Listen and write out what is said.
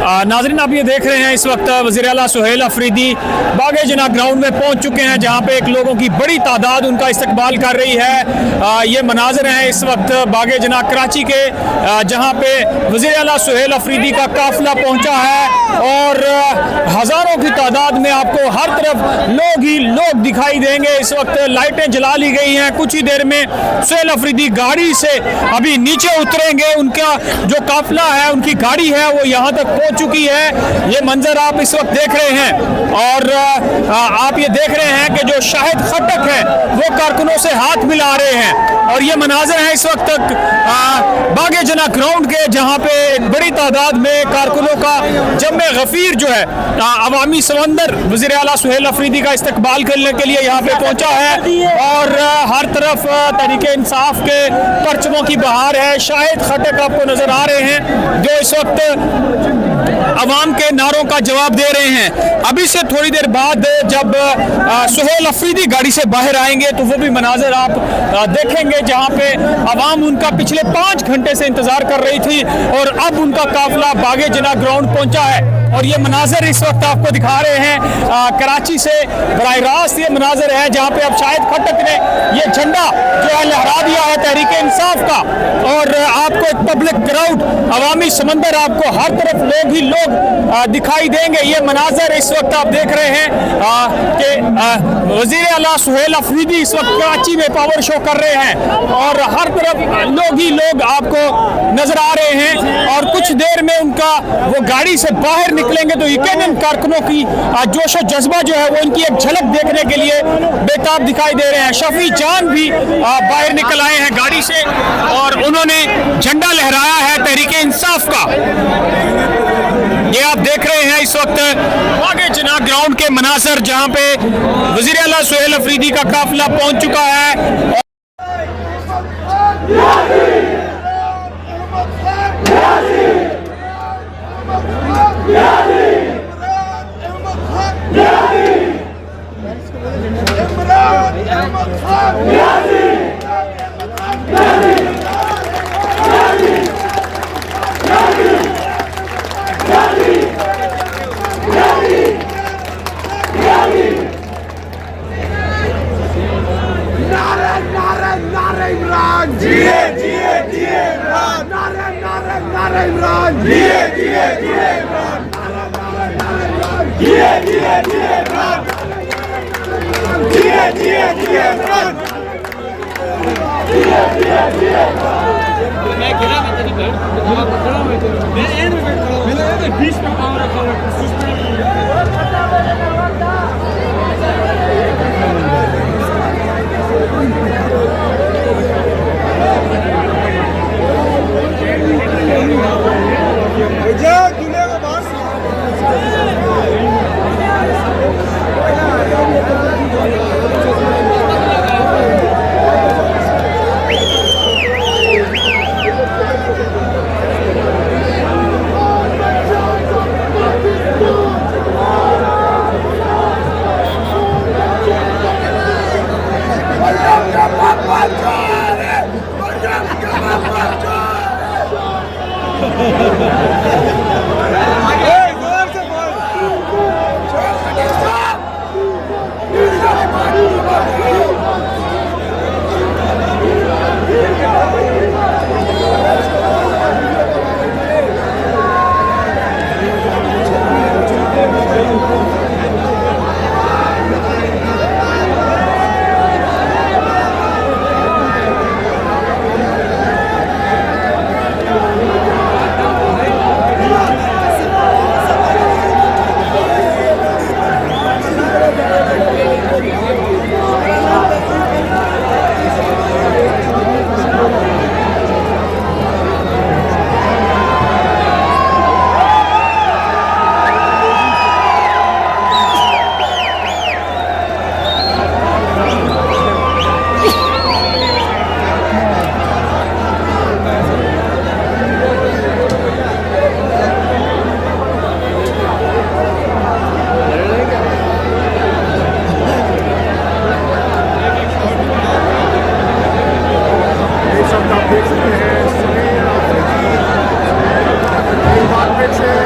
नाज़रीन, आप ये देख रहे हैं इस वक्त वज़ीर आला सुहेल अफरीदी बागे जना ग्राउंड में पहुंच चुके हैं, जहां पे एक लोगों की बड़ी तादाद उनका इस्तकबाल कर रही है। ये मनाज़र हैं इस वक्त बागे जना कराची के, जहां पे वज़ीर आला सुहेल अफरीदी का काफिला पहुंचा है और हज़ारों की तादाद में आपको हर तरफ लोग ही लोग दिखाई देंगे। इस वक्त लाइटें जला ली गई हैं। कुछ ही देर में सुहेल अफरीदी गाड़ी से अभी नीचे उतरेंगे। उनका जो काफिला है, उनकी गाड़ी है, वो यहाँ तक पहुँच चुकी है। ये मंजर आप इस वक्त देख रहे हैं और आप ये देख रहे हैं कि जो शाहिद खटक है वो कारकुनों से हाथ मिला रहे हैं। और ये मनाजर है इस वक्त तक बागे जना ग्राउंड के, जहाँ पे एक बड़ी तादाद में कारकुनों का जम्मे गफीर जो है अवामी समंदर वज़ीर आला सुहेल अफरीदी का इस्तकबाल करने के लिए यहाँ पे पहुँचा है। और हर तरफ तहरीक इंसाफ के परचमों की बहार है। शाहिद खटक आपको नजर आ रहे हैं जो इस वक्त अवाम के नारों का जवाब दे रहे हैं। अभी से थोड़ी देर बाद जब सुहेल अफरीदी गाड़ी से बाहर आएंगे तो वो भी मनाजर आप देखेंगे, जहां पे अवाम उनका पिछले 5 घंटे से इंतजार कर रही थी और अब उनका काफिला बागे जना ग्राउंड पहुंचा है। और ये मनाजर इस वक्त आपको दिखा रहे हैं कराची से बराह रास्त। ये मनाजर है जहाँ पे अब शाहिद खटक ने ये झंडा जो है लहरा दिया है तहरीक इंसाफ का। और आपको एक पब्लिक क्राउड, अवामी समंदर, आपको हर तरफ लोग ही लोग दिखाई देंगे। ये मनाजर इस वक्त आप देख रहे हैं कि वज़ीर आला सुहेल अफरीदी इस वक्त कराची में पावर शो कर रहे हैं और हर तरफ लोग ही लोग आपको नजर आ रहे हैं। और कुछ देर में उनका वो गाड़ी से बाहर निकलेंगे तो यकीनन कारकुनों की जोश और जज्बा जो है वो इनकी एक झलक देखने के लिए बेताब दिखाई दे रहे हैं। शफी जान भी बाहर निकल आए हैं गाड़ी से और उन्होंने झंडा लहराया है तहरीक इंसाफ का। ये आप देख रहे हैं इस वक्त बागे जना ग्राउंड के मनासर, जहां पे वज़ीर आला सुहेल अफरीदी का काफिला पहुंच चुका है। देख सकते हैं